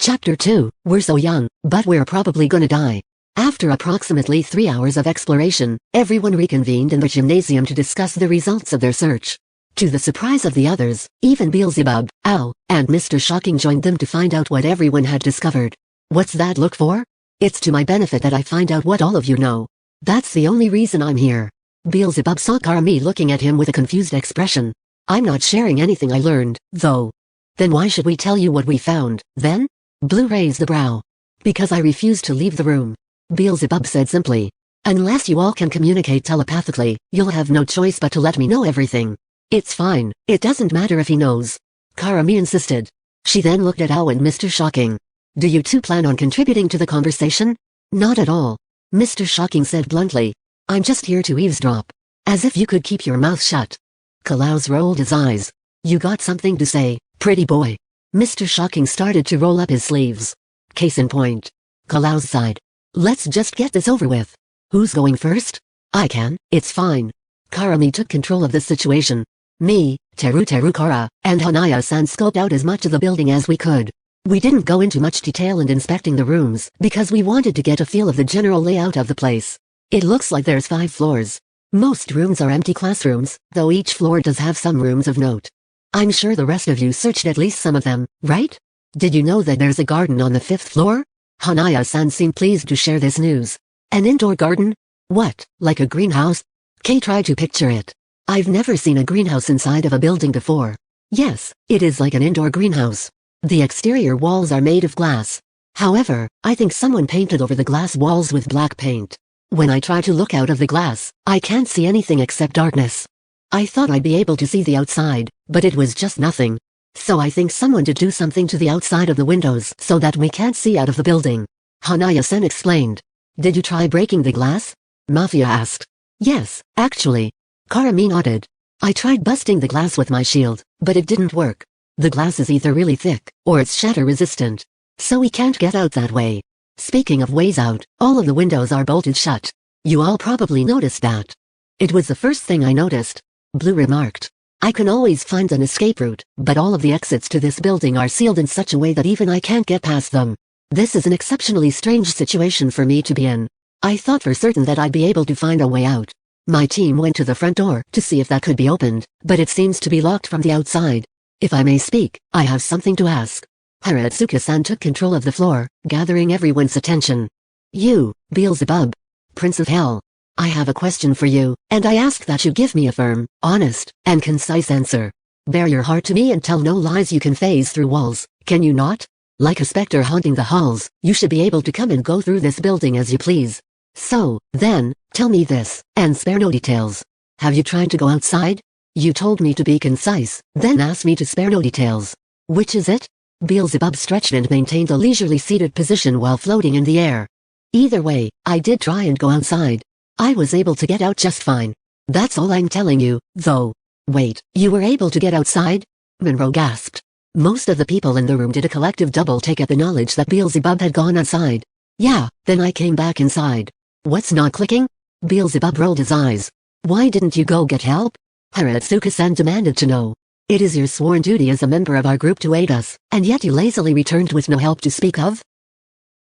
Chapter 2, We're so young, but we're probably gonna die. After approximately 3 hours of exploration, everyone reconvened in the gymnasium to discuss the results of their search. To the surprise of the others, even Beelzebub, Ow, and Mr. Shocking joined them to find out what everyone had discovered. What's that look for? It's to my benefit that I find out what all of you know. That's the only reason I'm here. Beelzebub saw Karami looking at him with a confused expression. I'm not sharing anything I learned, though. Then why should we tell you what we found, then? Blue raised a brow. Because I refuse to leave the room. Beelzebub said simply. Unless you all can communicate telepathically, you'll have no choice but to let me know everything. It's fine, it doesn't matter if he knows. Karami insisted. She then looked at Ow and Mr. Shocking. Do you two plan on contributing to the conversation? Not at all. Mr. Shocking said bluntly. I'm just here to eavesdrop. As if you could keep your mouth shut. Kalaus rolled his eyes. You got something to say, pretty boy. Mr. Shocking started to roll up his sleeves. Case in point. Kalaus sighed. Let's just get this over with. Who's going first? I can, it's fine. Karami took control of the situation. Me, Teru Kara, and Hanaya-san scoped out as much of the building as we could. We didn't go into much detail in inspecting the rooms because we wanted to get a feel of the general layout of the place. It looks like there's 5 floors. Most rooms are empty classrooms, though each floor does have some rooms of note. I'm sure the rest of you searched at least some of them, right? Did you know that there's a garden on the 5th floor? Hanaya-san seemed pleased to share this news. An indoor garden? What, like a greenhouse? Kei tried to picture it. I've never seen a greenhouse inside of a building before. Yes, it is like an indoor greenhouse. The exterior walls are made of glass. However, I think someone painted over the glass walls with black paint. When I try to look out of the glass, I can't see anything except darkness. I thought I'd be able to see the outside, but it was just nothing. So I think someone did do something to the outside of the windows so that we can't see out of the building. Hanaya-san explained. Did you try breaking the glass? Mafia asked. Yes, actually. Karami nodded. I tried busting the glass with my shield, but it didn't work. The glass is either really thick, or it's shatter resistant. So we can't get out that way. Speaking of ways out, all of the windows are bolted shut. You all probably noticed that. It was the first thing I noticed. Blue remarked. I can always find an escape route, but all of the exits to this building are sealed in such a way that even I can't get past them. This is an exceptionally strange situation for me to be in. I thought for certain that I'd be able to find a way out. My team went to the front door to see if that could be opened, but it seems to be locked from the outside. If I may speak, I have something to ask. Haratsuka-san took control of the floor, gathering everyone's attention. You, Beelzebub. Prince of Hell. I have a question for you, and I ask that you give me a firm, honest, and concise answer. Bare your heart to me and tell no lies. You can phase through walls, can you not? Like a specter haunting the halls, you should be able to come and go through this building as you please. So, then, tell me this, and spare no details. Have you tried to go outside? You told me to be concise, then asked me to spare no details. Which is it? Beelzebub stretched and maintained a leisurely seated position while floating in the air. Either way, I did try and go outside. I was able to get out just fine. That's all I'm telling you, though. Wait, you were able to get outside? Monroe gasped. Most of the people in the room did a collective double take at the knowledge that Beelzebub had gone outside. Yeah, then I came back inside. What's not clicking? Beelzebub rolled his eyes. Why didn't you go get help? Haratsuka-san demanded to know. It is your sworn duty as a member of our group to aid us, and yet you lazily returned with no help to speak of?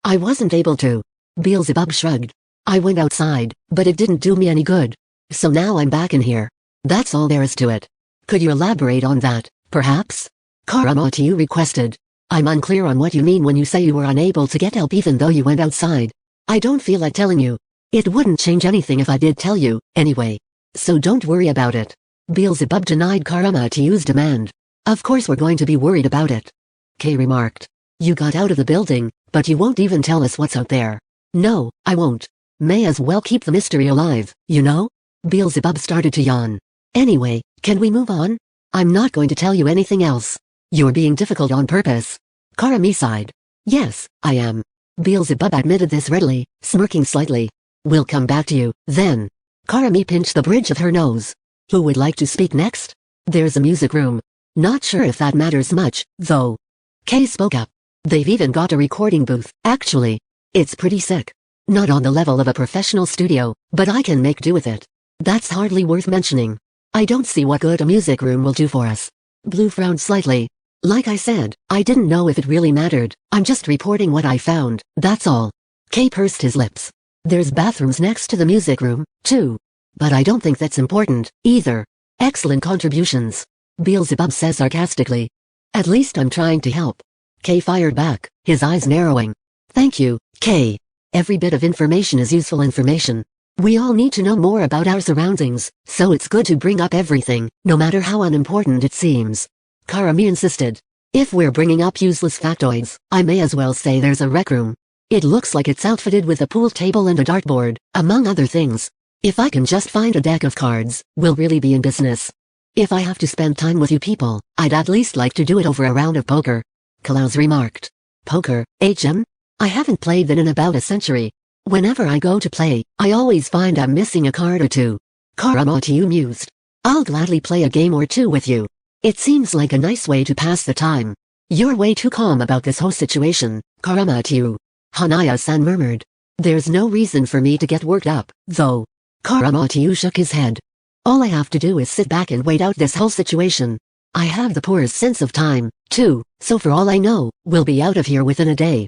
I wasn't able to. Beelzebub shrugged. I went outside, but it didn't do me any good. So now I'm back in here. That's all there is to it. Could you elaborate on that, perhaps? Karamatsu requested. I'm unclear on what you mean when you say you were unable to get help even though you went outside. I don't feel like telling you. It wouldn't change anything if I did tell you, anyway. So don't worry about it. Beelzebub denied Karamatsu's demand. Of course we're going to be worried about it. Kei remarked. You got out of the building, but you won't even tell us what's out there. No, I won't. May as well keep the mystery alive, you know? Beelzebub started to yawn. Anyway, can we move on? I'm not going to tell you anything else. You're being difficult on purpose. Karami sighed. Yes, I am. Beelzebub admitted this readily, smirking slightly. We'll come back to you, then. Karami pinched the bridge of her nose. Who would like to speak next? There's a music room. Not sure if that matters much, though. Kei spoke up. They've even got a recording booth, actually. It's pretty sick. Not on the level of a professional studio, but I can make do with it. That's hardly worth mentioning. I don't see what good a music room will do for us. Blue frowned slightly. Like I said, I didn't know if it really mattered. I'm just reporting what I found, that's all. Kay pursed his lips. There's bathrooms next to the music room, too. But I don't think that's important, either. Excellent contributions. Beelzebub says sarcastically. At least I'm trying to help. Kay fired back, his eyes narrowing. Thank you, Kay. Every bit of information is useful information. We all need to know more about our surroundings, so it's good to bring up everything, no matter how unimportant it seems. Karami insisted. If we're bringing up useless factoids, I may as well say there's a rec room. It looks like it's outfitted with a pool table and a dartboard, among other things. If I can just find a deck of cards, we'll really be in business. If I have to spend time with you people, I'd at least like to do it over a round of poker. Klaus remarked. Poker, HM? I haven't played that in about a century. Whenever I go to play, I always find I'm missing a card or two. Karamatsu mused. I'll gladly play a game or two with you. It seems like a nice way to pass the time. You're way too calm about this whole situation, Karamatsu. Hanaya-san murmured. There's no reason for me to get worked up, though. Karamatsu shook his head. All I have to do is sit back and wait out this whole situation. I have the poorest sense of time, too, so for all I know, we'll be out of here within a day.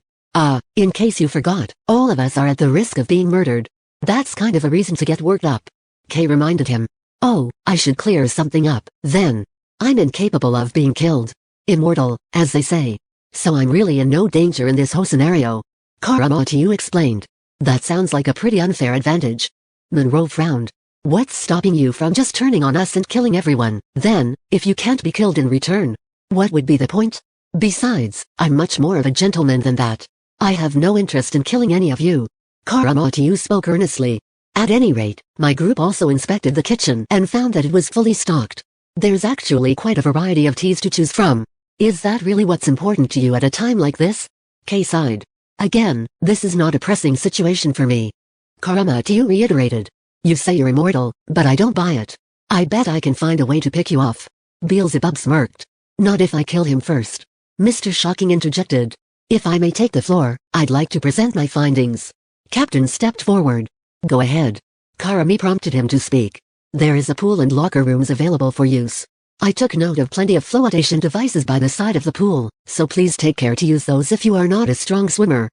In case you forgot, all of us are at the risk of being murdered. That's kind of a reason to get worked up. Kay reminded him. Oh, I should clear something up, then. I'm incapable of being killed. Immortal, as they say. So I'm really in no danger in this whole scenario. Karamatsu explained. That sounds like a pretty unfair advantage. Monroe frowned. What's stopping you from just turning on us and killing everyone, then, if you can't be killed in return? What would be the point? Besides, I'm much more of a gentleman than that. I have no interest in killing any of you. Karamatsu spoke earnestly. At any rate, my group also inspected the kitchen and found that it was fully stocked. There's actually quite a variety of teas to choose from. Is that really what's important to you at a time like this? Kay sighed. Again, this is not a pressing situation for me. Karamatsu reiterated. You say you're immortal, but I don't buy it. I bet I can find a way to pick you off. Beelzebub smirked. Not if I kill him first. Mr. Shocking interjected. If I may take the floor, I'd like to present my findings. Captain stepped forward. Go ahead. Karami prompted him to speak. There is a pool and locker rooms available for use. I took note of plenty of flotation devices by the side of the pool, so please take care to use those if you are not a strong swimmer.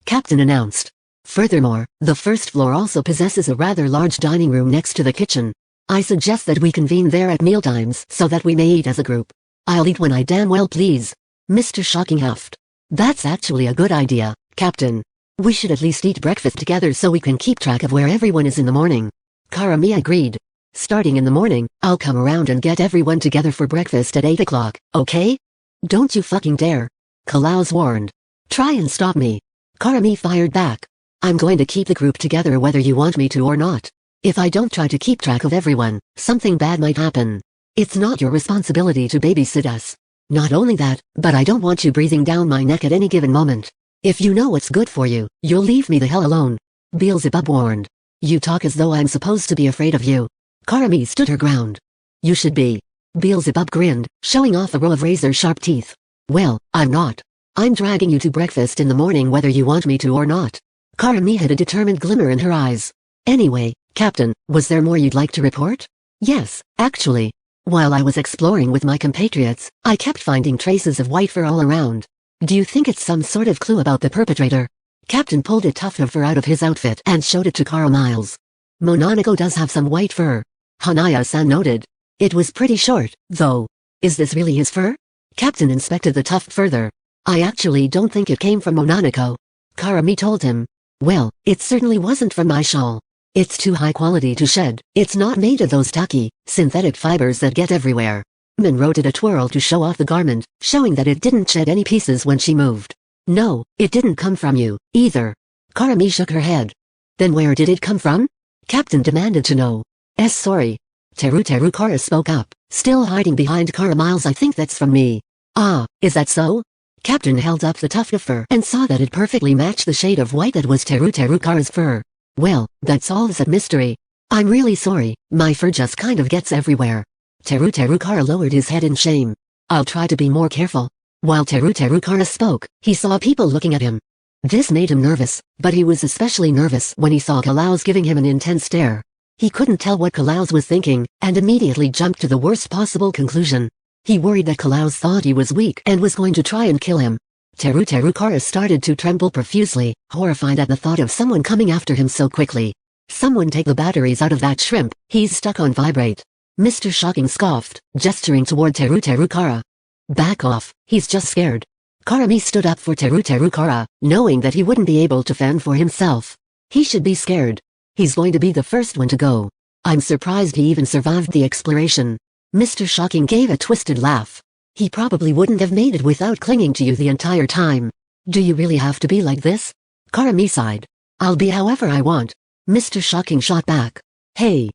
Captain announced. Furthermore, the first floor also possesses a rather large dining room next to the kitchen. I suggest that we convene there at mealtimes so that we may eat as a group. I'll eat when I damn well please. Mr. Shocking huffed. That's actually a good idea, Captain. We should at least eat breakfast together so we can keep track of where everyone is in the morning. Karami agreed. Starting in the morning, I'll come around and get everyone together for breakfast at 8 o'clock, okay? Don't you fucking dare. Klaus warned. Try and stop me. Karami fired back. I'm going to keep the group together whether you want me to or not. If I don't try to keep track of everyone, something bad might happen. It's not your responsibility to babysit us. Not only that, but I don't want you breathing down my neck at any given moment. If you know what's good for you, you'll leave me the hell alone. Beelzebub warned. You talk as though I'm supposed to be afraid of you. Karami stood her ground. You should be. Beelzebub grinned, showing off a row of razor-sharp teeth. Well, I'm not. I'm dragging you to breakfast in the morning whether you want me to or not. Karami had a determined glimmer in her eyes. Anyway, Captain, was there more you'd like to report? Yes, actually. While I was exploring with my compatriots, I kept finding traces of white fur all around. Do you think it's some sort of clue about the perpetrator? Captain pulled a tuft of fur out of his outfit and showed it to Kara Miles. Mononiko does have some white fur. Hanaya-san noted. It was pretty short, though. Is this really his fur? Captain inspected the tuft further. I actually don't think it came from Mononiko. Karami told him. Well, it certainly wasn't from my shawl. It's too high quality to shed. It's not made of those tacky, synthetic fibers that get everywhere. Monroe did a twirl to show off the garment, showing that it didn't shed any pieces when she moved. No, it didn't come from you, either. Karami shook her head. Then where did it come from? Captain demanded to know. Sorry. Teru Kara spoke up, still hiding behind Kara Miles. I think that's from me. Ah, is that so? Captain held up the tuft of fur and saw that it perfectly matched the shade of white that was Teru Kara's fur. Well, that solves that mystery. I'm really sorry, my fur just kind of gets everywhere. Teru Kara lowered his head in shame. I'll try to be more careful. While Teru Kara spoke, he saw people looking at him. This made him nervous, but he was especially nervous when he saw Klaus giving him an intense stare. He couldn't tell what Klaus was thinking, and immediately jumped to the worst possible conclusion. He worried that Kalau's thought he was weak and was going to try and kill him. Teru Kara started to tremble profusely, horrified at the thought of someone coming after him so quickly. Someone take the batteries out of that shrimp, he's stuck on vibrate. Mr. Shocking scoffed, gesturing toward Teru Kara. Back off, he's just scared. Karami stood up for Teru Kara, knowing that he wouldn't be able to fend for himself. He should be scared. He's going to be the first one to go. I'm surprised he even survived the exploration. Mr. Shocking gave a twisted laugh. He probably wouldn't have made it without clinging to you the entire time. Do you really have to be like this? Karami sighed. I'll be however I want. Mr. Shocking shot back. Hey,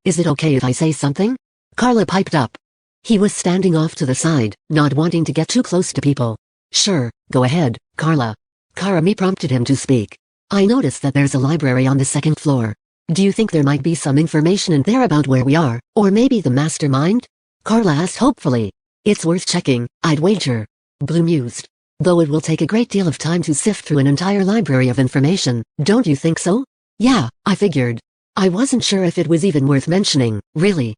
is it okay if I say something? Carla piped up. He was standing off to the side, not wanting to get too close to people. Sure, go ahead, Carla. Karami prompted him to speak. I noticed that there's a library on the second floor. Do you think there might be some information in there about where we are, or maybe the mastermind? Carla asked hopefully. It's worth checking, I'd wager. Blue mused. Though it will take a great deal of time to sift through an entire library of information, don't you think so? Yeah, I figured. I wasn't sure if it was even worth mentioning, really.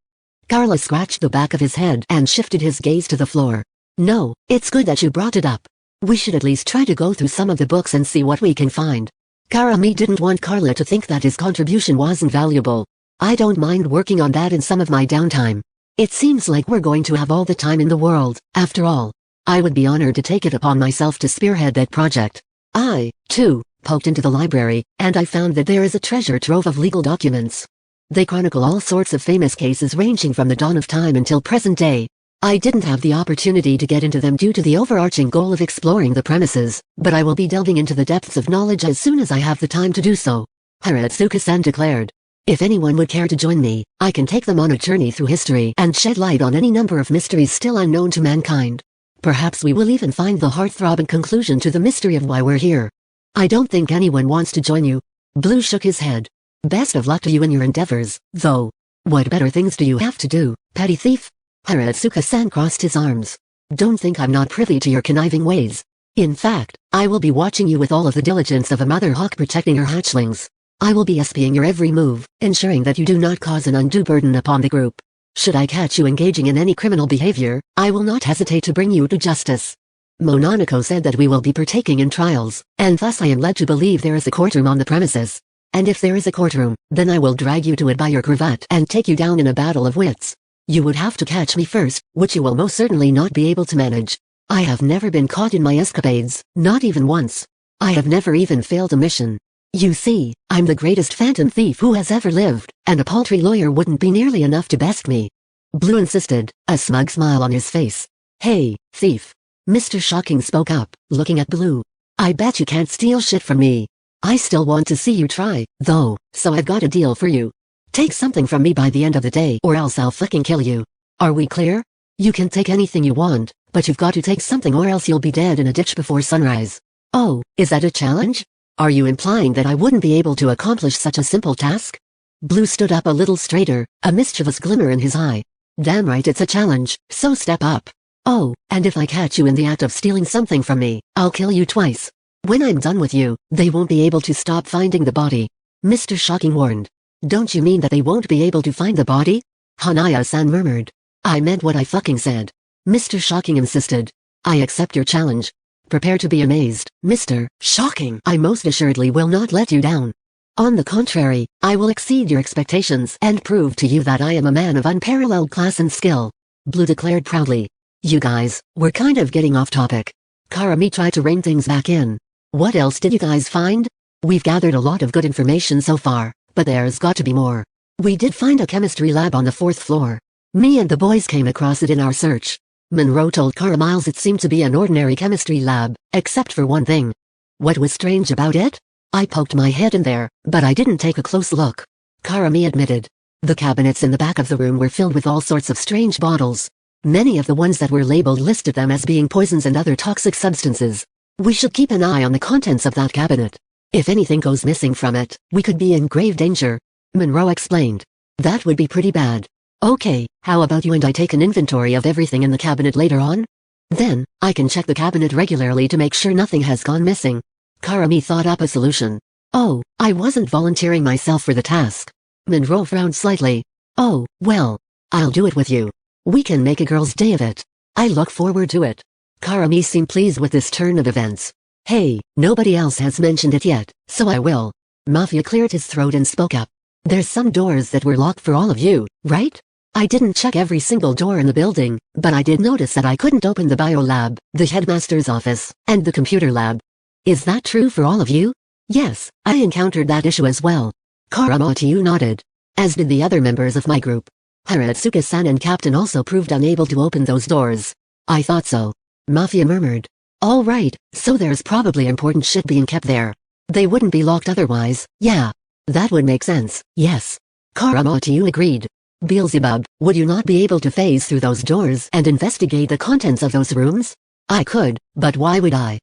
Carla scratched the back of his head and shifted his gaze to the floor. No, it's good that you brought it up. We should at least try to go through some of the books and see what we can find. Karami didn't want Carla to think that his contribution wasn't valuable. I don't mind working on that in some of my downtime. It seems like we're going to have all the time in the world, after all. I would be honored to take it upon myself to spearhead that project. I, too, poked into the library, and I found that there is a treasure trove of legal documents. They chronicle all sorts of famous cases ranging from the dawn of time until present day. I didn't have the opportunity to get into them due to the overarching goal of exploring the premises, but I will be delving into the depths of knowledge as soon as I have the time to do so. Haratsuka-san declared. If anyone would care to join me, I can take them on a journey through history and shed light on any number of mysteries still unknown to mankind. Perhaps we will even find the heart-throbbing conclusion to the mystery of why we're here. I don't think anyone wants to join you. Blue shook his head. Best of luck to you in your endeavors, though. What better things do you have to do, petty thief? Haratsuka-san crossed his arms. Don't think I'm not privy to your conniving ways. In fact, I will be watching you with all of the diligence of a mother hawk protecting her hatchlings. I will be espying your every move, ensuring that you do not cause an undue burden upon the group. Should I catch you engaging in any criminal behavior, I will not hesitate to bring you to justice. Mononoko said that we will be partaking in trials, and thus I am led to believe there is a courtroom on the premises. And if there is a courtroom, then I will drag you to it by your cravat and take you down in a battle of wits. You would have to catch me first, which you will most certainly not be able to manage. I have never been caught in my escapades, not even once. I have never even failed a mission. You see, I'm the greatest phantom thief who has ever lived, and a paltry lawyer wouldn't be nearly enough to best me. Blue insisted, a smug smile on his face. Hey, thief. Mr. Shocking spoke up, looking at Blue. I bet you can't steal shit from me. I still want to see you try, though, so I've got a deal for you. Take something from me by the end of the day or else I'll fucking kill you. Are we clear? You can take anything you want, but you've got to take something or else you'll be dead in a ditch before sunrise. Oh, is that a challenge? Are you implying that I wouldn't be able to accomplish such a simple task? Blue stood up a little straighter, a mischievous glimmer in his eye. Damn right it's a challenge, so step up. Oh, and if I catch you in the act of stealing something from me, I'll kill you twice. When I'm done with you, they won't be able to stop finding the body. Mr. Shocking warned. Don't you mean that they won't be able to find the body? Hanaya-san murmured. I meant what I fucking said. Mr. Shocking insisted. I accept your challenge. Prepare to be amazed, Mr. Shocking. I most assuredly will not let you down. On the contrary, I will exceed your expectations and prove to you that I am a man of unparalleled class and skill. Blue declared proudly. You guys, we're kind of getting off topic. Karami tried to rein things back in. What else did you guys find? We've gathered a lot of good information so far, but there's got to be more. We did find a chemistry lab on the 4th floor. Me and the boys came across it in our search. Monroe told Miles it seemed to be an ordinary chemistry lab, except for one thing. What was strange about it? I poked my head in there, but I didn't take a close look. Karami admitted. The cabinets in the back of the room were filled with all sorts of strange bottles. Many of the ones that were labeled listed them as being poisons and other toxic substances. We should keep an eye on the contents of that cabinet. If anything goes missing from it, we could be in grave danger. Monroe explained. That would be pretty bad. Okay, how about you and I take an inventory of everything in the cabinet later on? Then, I can check the cabinet regularly to make sure nothing has gone missing. Karami thought up a solution. Oh, I wasn't volunteering myself for the task. Monroe frowned slightly. Oh, well, I'll do it with you. We can make a girl's day of it. I look forward to it. Karami seemed pleased with this turn of events. Hey, nobody else has mentioned it yet, so I will. Mafia cleared his throat and spoke up. There's some doors that were locked for all of you, right? I didn't check every single door in the building, but I did notice that I couldn't open the bio lab, the headmaster's office, and the computer lab. Is that true for all of you? Yes, I encountered that issue as well. Karamatsu nodded. As did the other members of my group. Haratsuka-san and Captain also proved unable to open those doors. I thought so. Mafia murmured. All right, so there's probably important shit being kept there. They wouldn't be locked otherwise, yeah. That would make sense, yes. Karamatsu agreed. Beelzebub, would you not be able to phase through those doors and investigate the contents of those rooms? I could, but why would I?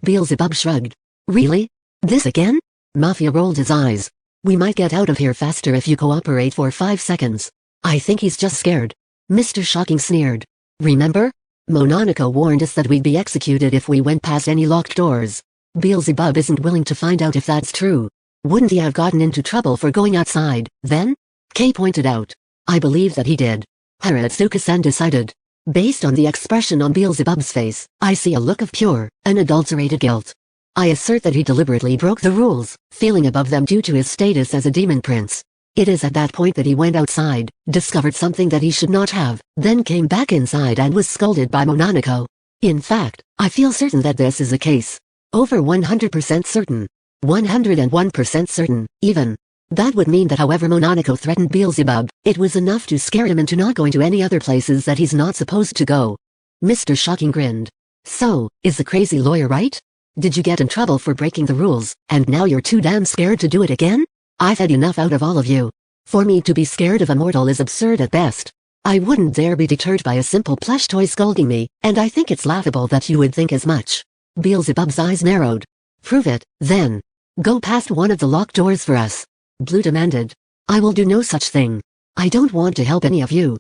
Beelzebub shrugged. Really? This again? Mafia rolled his eyes. We might get out of here faster if you cooperate for 5 seconds. I think he's just scared. Mr. Shocking sneered. Remember? Mononoko warned us that we'd be executed if we went past any locked doors. Beelzebub isn't willing to find out if that's true. Wouldn't he have gotten into trouble for going outside, then? Kay pointed out. I believe that he did. Haratsuka-san decided. Based on the expression on Beelzebub's face, I see a look of pure, unadulterated guilt. I assert that he deliberately broke the rules, feeling above them due to his status as a demon prince. It is at that point that he went outside, discovered something that he should not have, then came back inside and was scolded by Mononoko. In fact, I feel certain that this is the case. Over 100% certain. 101% certain, even. That would mean that however Mononoko threatened Beelzebub, it was enough to scare him into not going to any other places that he's not supposed to go. Mr. Shocking grinned. So, is the crazy lawyer right? Did you get in trouble for breaking the rules, and now you're too damn scared to do it again? I've had enough out of all of you. For me to be scared of a mortal is absurd at best. I wouldn't dare be deterred by a simple plush toy scolding me, and I think it's laughable that you would think as much. Beelzebub's eyes narrowed. Prove it, then. Go past one of the locked doors for us. Blue demanded. I will do no such thing. I don't want to help any of you.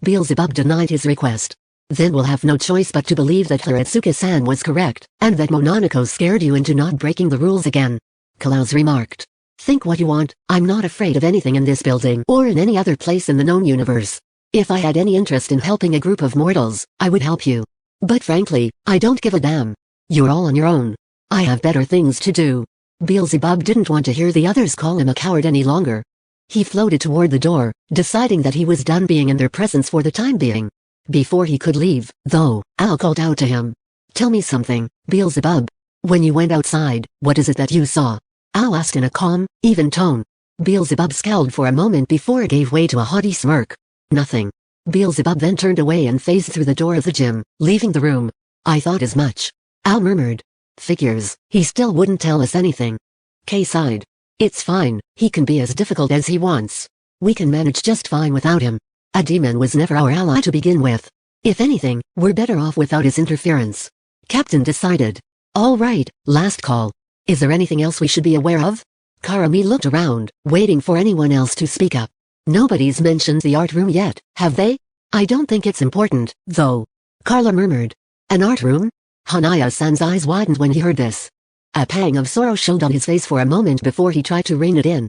Beelzebub denied his request. Then we'll have no choice but to believe that Haratsuka-san was correct, and that Mononoko scared you into not breaking the rules again. Klaus remarked. Think what you want, I'm not afraid of anything in this building or in any other place in the known universe. If I had any interest in helping a group of mortals, I would help you. But frankly, I don't give a damn. You're all on your own. I have better things to do. Beelzebub didn't want to hear the others call him a coward any longer. He floated toward the door, deciding that he was done being in their presence for the time being. Before he could leave, though, Al called out to him. Tell me something, Beelzebub. When you went outside, what is it that you saw? Al asked in a calm, even tone. Beelzebub scowled for a moment before it gave way to a haughty smirk. Nothing. Beelzebub then turned away and phased through the door of the gym, leaving the room. I thought as much. Al murmured. Figures, he still wouldn't tell us anything. Kay sighed. It's fine, he can be as difficult as he wants. We can manage just fine without him. A demon was never our ally to begin with. If anything, we're better off without his interference. Captain decided. All right, last call. Is there anything else we should be aware of? Karami looked around, waiting for anyone else to speak up. Nobody's mentioned the art room yet, have they? I don't think it's important, though. Carla murmured. An art room? Hanaya-san's eyes widened when he heard this. A pang of sorrow showed on his face for a moment before he tried to rein it in.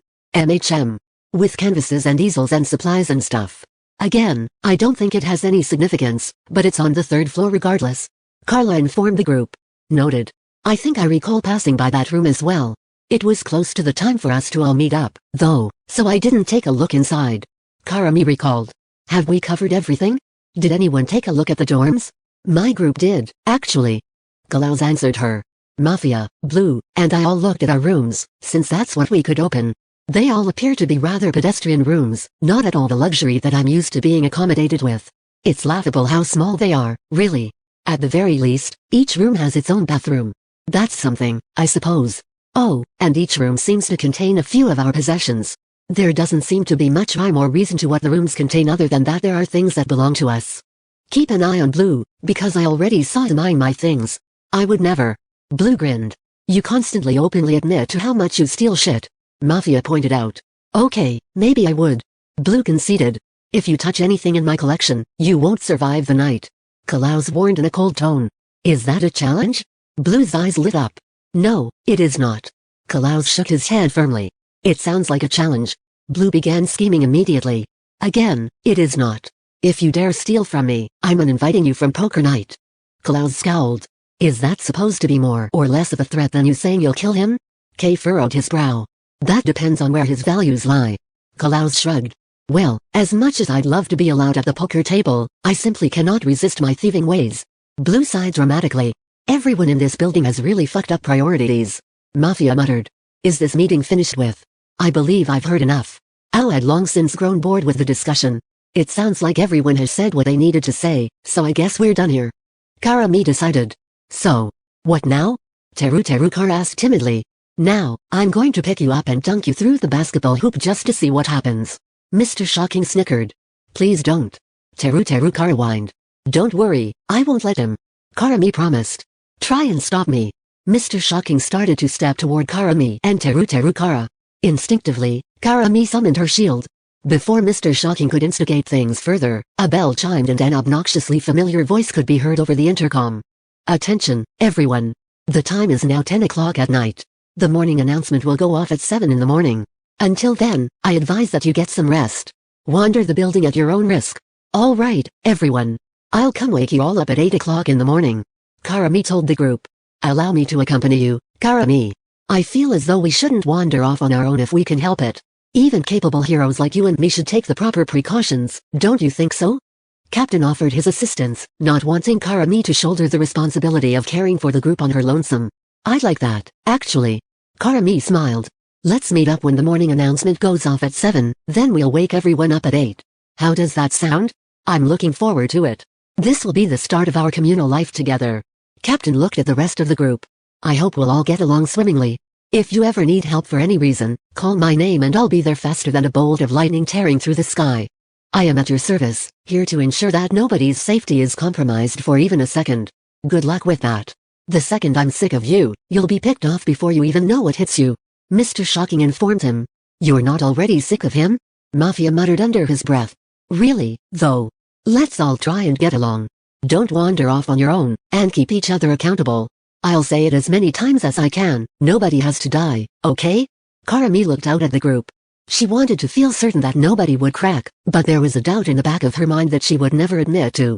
With canvases and easels and supplies and stuff. Again, I don't think it has any significance, but it's on the 3rd floor regardless. Carla informed the group. Noted. I think I recall passing by that room as well. It was close to the time for us to all meet up, though, so I didn't take a look inside. Karami recalled. Have we covered everything? Did anyone take a look at the dorms? My group did, actually. Klaus answered her. Mafia, Blue, and I all looked at our rooms, since that's what we could open. They all appear to be rather pedestrian rooms, not at all the luxury that I'm used to being accommodated with. It's laughable how small they are, really. At the very least, each room has its own bathroom. That's something, I suppose. Oh, and each room seems to contain a few of our possessions. There doesn't seem to be much rhyme or reason to what the rooms contain other than that there are things that belong to us. Keep an eye on Blue, because I already saw him eyeing my things. I would never. Blue grinned. You constantly openly admit to how much you steal shit. Mafia pointed out. Okay, maybe I would. Blue conceded. If you touch anything in my collection, you won't survive the night. Klaus warned in a cold tone. Is that a challenge? Blue's eyes lit up. No, it is not. Klaus shook his head firmly. It sounds like a challenge. Blue began scheming immediately. Again, it is not. If you dare steal from me, I'm uninviting you from poker night. Klaus scowled. Is that supposed to be more or less of a threat than you saying you'll kill him? Kay furrowed his brow. That depends on where his values lie. Klaus shrugged. Well, as much as I'd love to be allowed at the poker table, I simply cannot resist my thieving ways. Blue sighed dramatically. Everyone in this building has really fucked up priorities. Mafia muttered. Is this meeting finished with? I believe I've heard enough. Al had long since grown bored with the discussion. It sounds like everyone has said what they needed to say, so I guess we're done here. Karami decided. So, what now? Teru asked timidly. Now, I'm going to pick you up and dunk you through the basketball hoop just to see what happens. Mr. Shocking snickered. Please don't. Teru whined. Don't worry, I won't let him. Karami promised. Try and stop me. Mr. Shocking started to step toward Karami and Teru. Instinctively, Karami summoned her shield. Before Mr. Shocking could instigate things further, a bell chimed and an obnoxiously familiar voice could be heard over the intercom. Attention, everyone. The time is now 10 o'clock at night. The morning announcement will go off at 7 in the morning. Until then, I advise that you get some rest. Wander the building at your own risk. All right, everyone. I'll come wake you all up at 8 o'clock in the morning. Karami told the group. Allow me to accompany you, Karami. I feel as though we shouldn't wander off on our own if we can help it. Even capable heroes like you and me should take the proper precautions, don't you think so? Captain offered his assistance, not wanting Karami to shoulder the responsibility of caring for the group on her lonesome. I'd like that, actually. Karami smiled. Let's meet up when the morning announcement goes off at 7, then we'll wake everyone up at 8. How does that sound? I'm looking forward to it. This will be the start of our communal life together. Captain looked at the rest of the group. I hope we'll all get along swimmingly. If you ever need help for any reason, call my name and I'll be there faster than a bolt of lightning tearing through the sky. I am at your service, here to ensure that nobody's safety is compromised for even a second. Good luck with that. The second I'm sick of you, you'll be picked off before you even know what hits you. Mr. Shocking informed him. You're not already sick of him? Mafia muttered under his breath. Really, though. Let's all try and get along. Don't wander off on your own, and keep each other accountable. I'll say it as many times as I can, nobody has to die, okay? Karami looked out at the group. She wanted to feel certain that nobody would crack, but there was a doubt in the back of her mind that she would never admit to.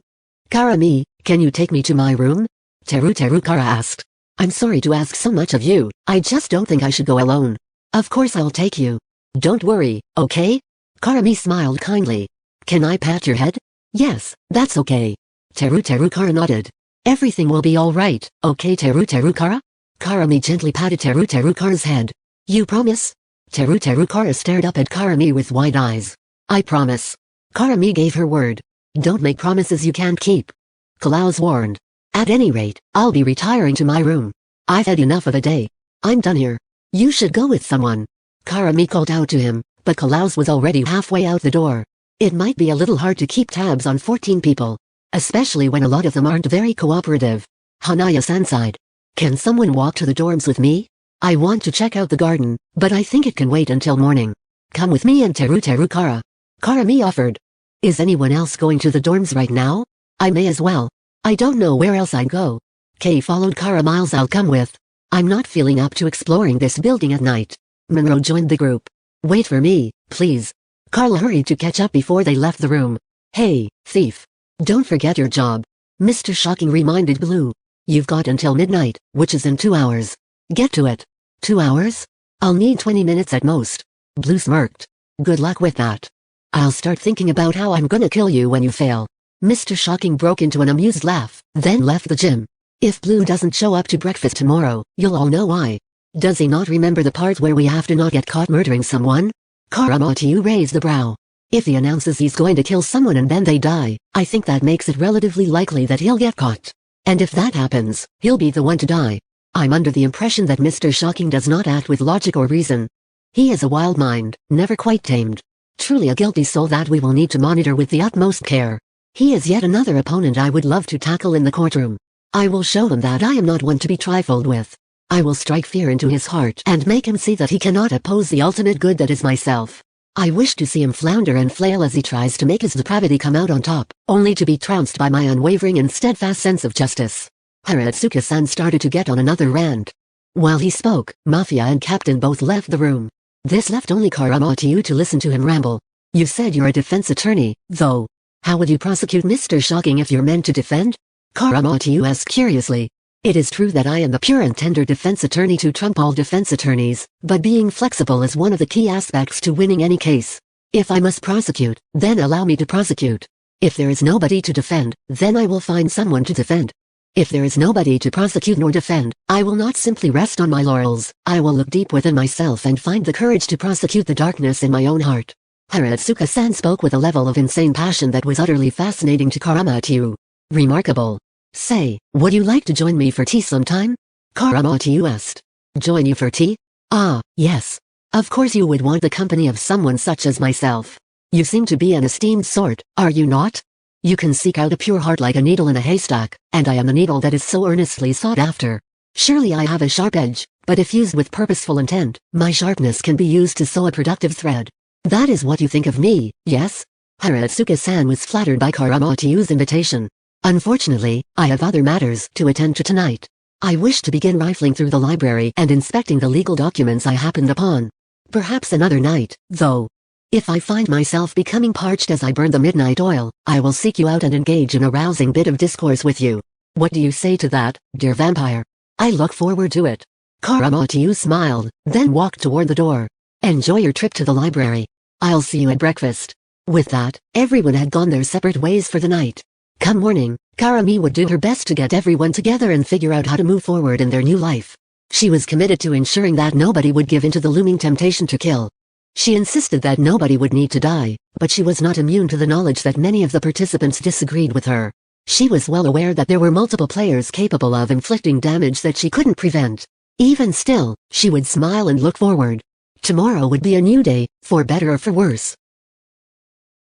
Karami, can you take me to my room? Teru asked. I'm sorry to ask so much of you, I just don't think I should go alone. Of course I'll take you. Don't worry, okay? Karami smiled kindly. Can I pat your head? Yes, that's okay. Teru nodded. Everything will be alright, okay Teru? Karami gently patted Teru's head. You promise? Teru stared up at Karami with wide eyes. I promise. Karami gave her word. Don't make promises you can't keep. Klaus warned. At any rate, I'll be retiring to my room. I've had enough of a day. I'm done here. You should go with someone. Karami called out to him, but Klaus was already halfway out the door. It might be a little hard to keep tabs on 14 people. Especially when a lot of them aren't very cooperative. Hanaya-san sighed. Can someone walk to the dorms with me? I want to check out the garden, but I think it can wait until morning. Come with me and Teru. Karami offered. Is anyone else going to the dorms right now? I may as well. I don't know where else I'd go. Kay followed Karamiles. I'll come with. I'm not feeling up to exploring this building at night. Monroe joined the group. Wait for me, please. Carla hurried to catch up before they left the room. Hey, thief. Don't forget your job. Mr. Shocking reminded Blue. You've got until midnight, which is in 2 hours. Get to it. 2 hours? I'll need 20 minutes at most. Blue smirked. Good luck with that. I'll start thinking about how I'm gonna kill you when you fail. Mr. Shocking broke into an amused laugh, then left the gym. If Blue doesn't show up to breakfast tomorrow, you'll all know why. Does he not remember the part where we have to not get caught murdering someone? Karamatsu raised a brow. If he announces he's going to kill someone and then they die, I think that makes it relatively likely that he'll get caught. And if that happens, he'll be the one to die. I'm under the impression that Mr. Shocking does not act with logic or reason. He has a wild mind, never quite tamed. Truly a guilty soul that we will need to monitor with the utmost care. He is yet another opponent I would love to tackle in the courtroom. I will show him that I am not one to be trifled with. I will strike fear into his heart and make him see that he cannot oppose the ultimate good that is myself. I wish to see him flounder and flail as he tries to make his depravity come out on top, only to be trounced by my unwavering and steadfast sense of justice. Haratsuka-san started to get on another rant. While he spoke, Mafia and Captain both left the room. This left only Karamatsu to listen to him ramble. You said you're a defense attorney, though. How would you prosecute Mr. Shocking if you're meant to defend? Karamatsu asked curiously. It is true that I am the pure and tender defense attorney to trump all defense attorneys, but being flexible is one of the key aspects to winning any case. If I must prosecute, then allow me to prosecute. If there is nobody to defend, then I will find someone to defend. If there is nobody to prosecute nor defend, I will not simply rest on my laurels, I will look deep within myself and find the courage to prosecute the darkness in my own heart. Haratsuka-san spoke with a level of insane passion that was utterly fascinating to Karamatsu. Remarkable. Say, would you like to join me for tea sometime? Karamatsu asked. Join you for tea? Ah, yes. Of course you would want the company of someone such as myself. You seem to be an esteemed sort, are you not? You can seek out a pure heart like a needle in a haystack, and I am the needle that is so earnestly sought after. Surely I have a sharp edge, but if used with purposeful intent, my sharpness can be used to sew a productive thread. That is what you think of me, yes? Haratsuka-san was flattered by Karamatsu's invitation. Unfortunately, I have other matters to attend to tonight. I wish to begin rifling through the library and inspecting the legal documents I happened upon. Perhaps another night, though. If I find myself becoming parched as I burn the midnight oil, I will seek you out and engage in a rousing bit of discourse with you. What do you say to that, dear vampire? I look forward to it. Karamatsu smiled, then walked toward the door. Enjoy your trip to the library. I'll see you at breakfast. With that, everyone had gone their separate ways for the night. Come morning, Karami would do her best to get everyone together and figure out how to move forward in their new life. She was committed to ensuring that nobody would give in to the looming temptation to kill. She insisted that nobody would need to die, but she was not immune to the knowledge that many of the participants disagreed with her. She was well aware that there were multiple players capable of inflicting damage that she couldn't prevent. Even still, she would smile and look forward. Tomorrow would be a new day, for better or for worse.